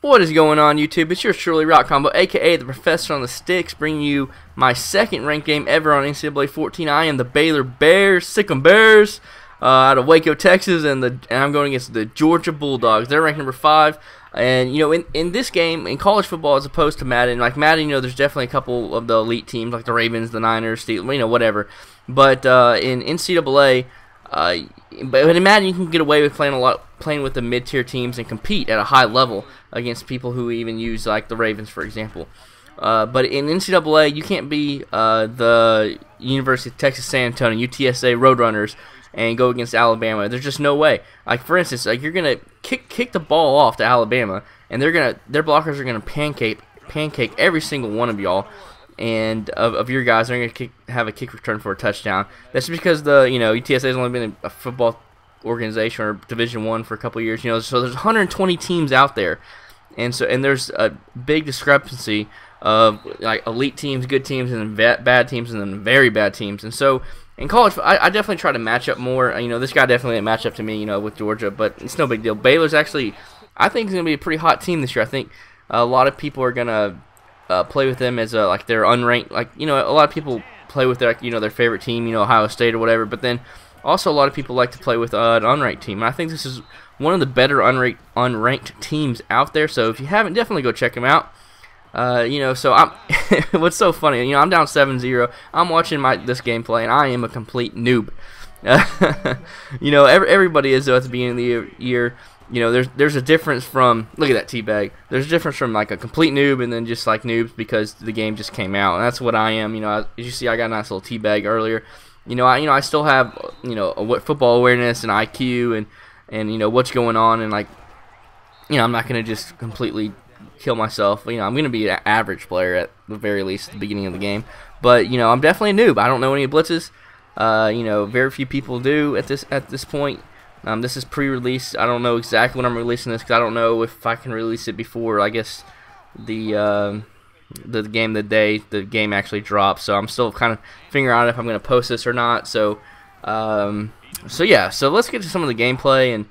What is going on, YouTube? It's yours truly, Rock Combo, aka the Professor on the Sticks, bringing you my second ranked game ever on NCAA 14. I am the Baylor Bears, Sick'em Bears, out of Waco, Texas, and I'm going against the Georgia Bulldogs. They're ranked number 5. And you know, in this game, in college football, as opposed to Madden, like Madden, you know, there's definitely a couple of the elite teams, like the Ravens, the Niners, you know, whatever. But in NCAA, but in Madden, you can get away with playing with the mid-tier teams and compete at a high level against people who even use like the Ravens, for example. But in NCAA, you can't be the University of Texas San Antonio, UTSA Roadrunners, and go against Alabama. There's just no way. Like, for instance, like you're gonna kick the ball off to Alabama, and their blockers are gonna pancake every single one of y'all, and of your guys are gonna have a kick return for a touchdown. That's because UTSA has only been a football organization or Division I for a couple of years. You know, so there's 120 teams out there, and there's a big discrepancy of like elite teams, good teams, and bad teams, and then very bad teams. And so in college, I definitely try to match up more. You know, this guy definitely didn't match up to me, you know, with Georgia, but it's no big deal. Baylor's actually, I think, is going to be a pretty hot team this year. I think a lot of people are going to play with them as like their unranked, like, you know, a lot of people play with their, you know, their favorite team, you know, Ohio State or whatever, but then also a lot of people like to play with an unranked team. And I think this is one of the better unranked teams out there. So if you haven't, definitely go check them out. You know, so I'm what's so funny, you know, I'm down 7-0. I'm watching this gameplay, and I am a complete noob. You know, everybody is, though, at the beginning of the year. You know, there's a difference from, look at that teabag. There's a difference from like a complete noob and then just like noobs because the game just came out, and that's what I am. You know, as you see, I got a nice little teabag earlier. You know, I still have, you know, what football awareness and IQ and you know what's going on, and like, you know, I'm not gonna just completely kill myself. You know, I'm gonna be an average player at the very least at the beginning of the game. But you know, I'm definitely a noob. I don't know any blitzes. You know, very few people do at this point. This is pre-release. I don't know exactly when I'm releasing this because I don't know if I can release it before, I guess, the game the day the game actually drops. So I'm still kind of figuring out if I'm gonna post this or not. So yeah. So let's get to some of the gameplay. And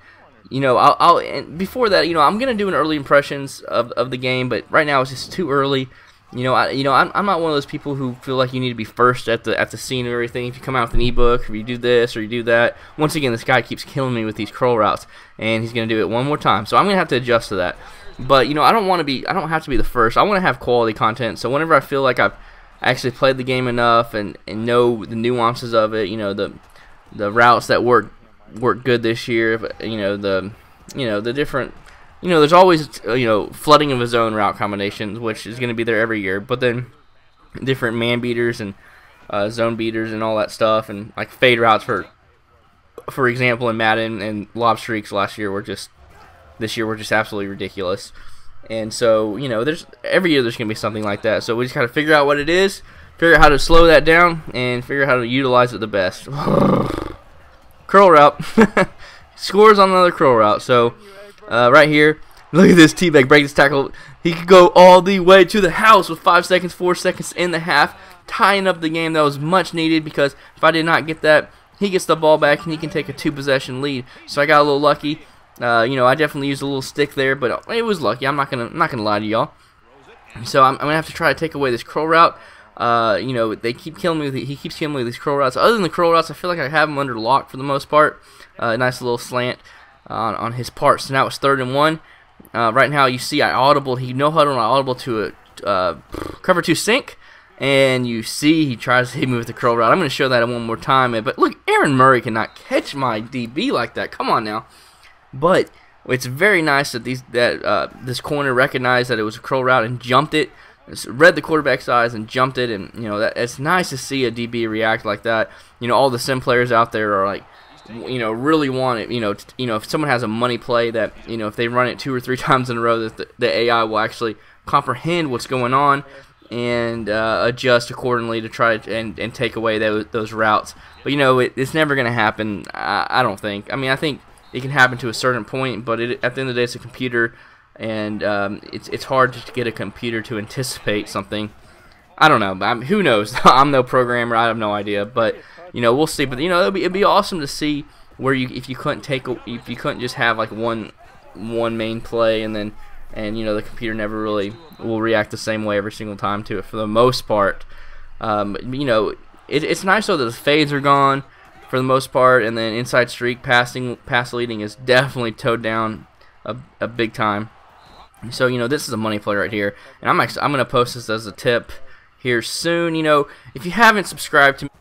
you know, and before that, you know, I'm gonna do an early impressions of the game, but right now it's just too early. You know, I'm not one of those people who feel like you need to be first at the scene or everything. If you come out with an ebook, or you do this or you do that, once again, this guy keeps killing me with these curl routes, and he's gonna do it one more time. So I'm gonna have to adjust to that. But you know, I don't have to be the first. I want to have quality content. So whenever I feel like I've actually played the game enough and know the nuances of it, you know, the routes that work good this year, you know, the different, you know, there's always, you know, flooding of a zone route combinations, which is going to be there every year, but then different man beaters and zone beaters and all that stuff, and like fade routes for example in Madden, and lob streaks this year were just absolutely ridiculous. And so, you know, every year there's going to be something like that, so we just got to figure out what it is, figure out how to slow that down, and figure out how to utilize it the best. Curl route. Scores on another curl route. So right here, look at this teabag break this tackle. He could go all the way to the house with 5 seconds, 4 seconds in the half, tying up the game. That was much needed because if I did not get that, he gets the ball back and he can take a 2-possession lead. So I got a little lucky. You know, I definitely used a little stick there, but it was lucky. I'm not gonna lie to y'all. So I'm gonna have to try to take away this curl route. You know, they keep killing me. He keeps killing me with these curl routes. Other than the curl routes, I feel like I have him under lock for the most part. Nice little slant on his part. So now it's 3rd and 1. Right now, you see I audible. He no-huddled and I audible to a cover 2 sink. And you see he tries to hit me with the curl route. I'm going to show that one more time. But look, Aaron Murray cannot catch my DB like that. Come on now. But it's very nice that this corner recognized that it was a curl route and jumped it. Read the quarterback's eyes and jumped it, and you know it's nice to see a DB react like that. You know, all the sim players out there are like, you know, really want it. You know, if someone has a money play that, you know, if they run it 2 or 3 times in a row, that the AI will actually comprehend what's going on and adjust accordingly to try and take away those routes. But you know, it's never going to happen. I don't think. I mean, I think it can happen to a certain point, but at the end of the day, it's a computer. And it's hard to get a computer to anticipate something. I don't know. Who knows? I'm no programmer. I have no idea. But you know, we'll see. But you know, it'd be awesome to see where if you couldn't just have like one main play and then and the computer never really will react the same way every single time to it for the most part. It's nice though that the fades are gone for the most part, and then inside streak pass leading is definitely towed down a big time. So this is a money play right here, and I'm gonna post this as a tip here soon. If you haven't subscribed to me,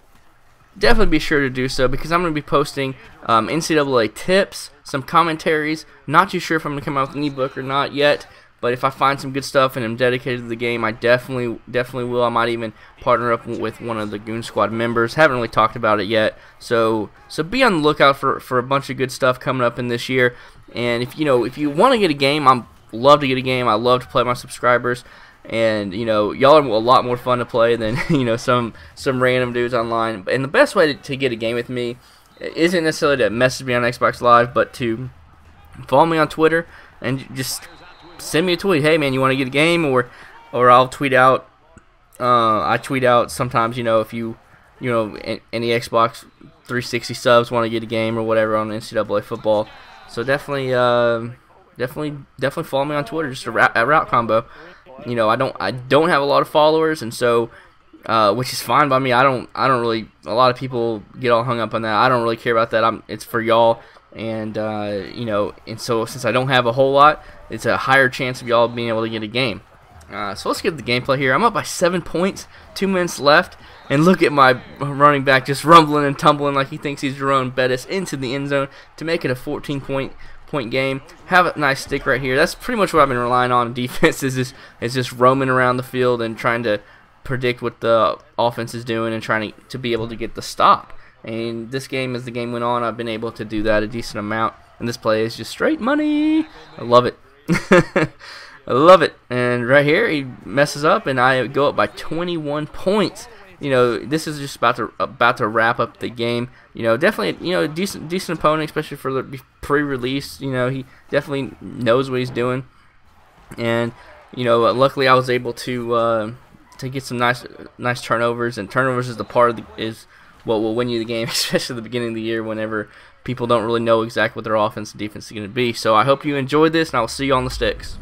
definitely be sure to do so, because I'm going to be posting NCAA tips, some commentaries. Not too sure if I'm going to come out with an ebook or not yet, but if I find some good stuff and I'm dedicated to the game, I definitely will. I might even partner up with one of the Goon Squad members. Haven't really talked about it yet, so be on the lookout for a bunch of good stuff coming up in this year. And if you want to get a game, I love to get a game. I love to play my subscribers. And y'all are a lot more fun to play than some random dudes online. And the best way to get a game with me isn't necessarily to message me on Xbox Live, but to follow me on Twitter and just send me a tweet. Hey man, you want to get a game? Or I'll tweet out. I tweet out sometimes. If any Xbox 360 subs want to get a game or whatever on NCAA Football. So definitely follow me on Twitter. Just at Route Combo. I don't have a lot of followers, and so which is fine by me. I don't really. A lot of people get all hung up on that. I don't really care about that. It's for y'all, and and so since I don't have a whole lot, it's a higher chance of y'all being able to get a game. So let's get the gameplay here. I'm up by 7 points, 2 minutes left, and look at my running back just rumbling and tumbling like he thinks he's Jerome Bettis into the end zone to make it a 14-point game. Have a nice stick right here. That's pretty much what I've been relying on. Defense is just roaming around the field and trying to predict what the offense is doing and trying to be able to get the stop. And this game, as the game went on, I've been able to do that a decent amount. And this play is just straight money. I love it. I love it. And right here, he messes up, and I go up by 21 points. This is just about to wrap up the game. Definitely, a decent opponent, especially for the pre-release. He definitely knows what he's doing, and luckily I was able to get some nice turnovers. And turnovers is is what will win you the game, especially at the beginning of the year, whenever people don't really know exactly what their offense and defense is going to be. So I hope you enjoyed this, and I will see you on the sticks.